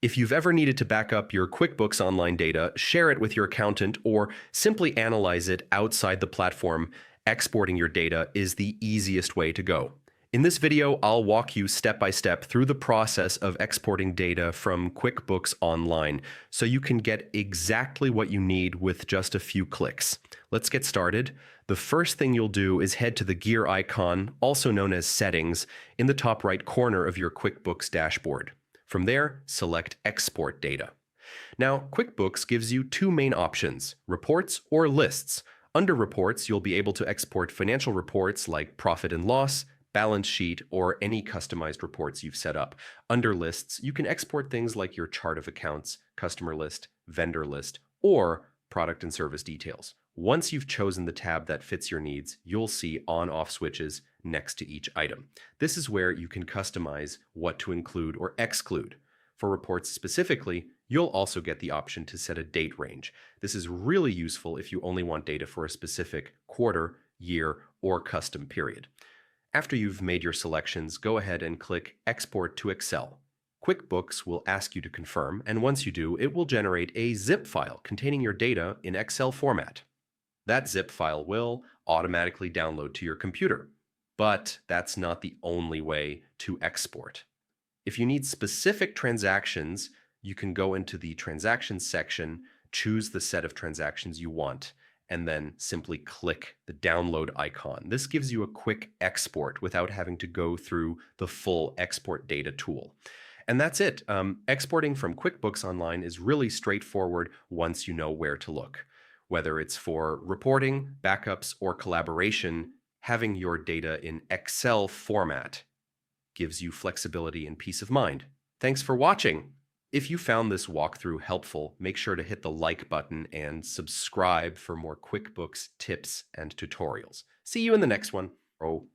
If you've ever needed to back up your QuickBooks Online data, share it with your accountant, or simply analyze it outside the platform, exporting your data is the easiest way to go. In this video, I'll walk you step by step through the process of exporting data from QuickBooks Online so you can get exactly what you need with just a few clicks. Let's get started. The first thing you'll do is head to the gear icon, also known as Settings, in the top right corner of your QuickBooks dashboard. From there, select Export Data. Now, QuickBooks gives you two main options, reports or lists. Under reports, you'll be able to export financial reports like profit and loss, balance sheet, or any customized reports you've set up. Under lists, you can export things like your chart of accounts, customer list, vendor list, or product and service details. Once you've chosen the tab that fits your needs, you'll see on-off switches next to each item. This is where you can customize what to include or exclude. For reports specifically, you'll also get the option to set a date range. This is really useful if you only want data for a specific quarter, year, or custom period. After you've made your selections, go ahead and click Export to Excel. QuickBooks will ask you to confirm, and once you do, it will generate a zip file containing your data in Excel format. That zip file will automatically download to your computer. But that's not the only way to export. If you need specific transactions, you can go into the Transactions section, choose the set of transactions you want, and then simply click the download icon. This gives you a quick export without having to go through the full export data tool. And that's it. Exporting from QuickBooks Online is really straightforward once you know where to look. Whether it's for reporting, backups, or collaboration, having your data in Excel format gives you flexibility and peace of mind. Thanks for watching. If you found this walkthrough helpful, make sure to hit the like button and subscribe for more QuickBooks tips and tutorials. See you in the next one. Oh.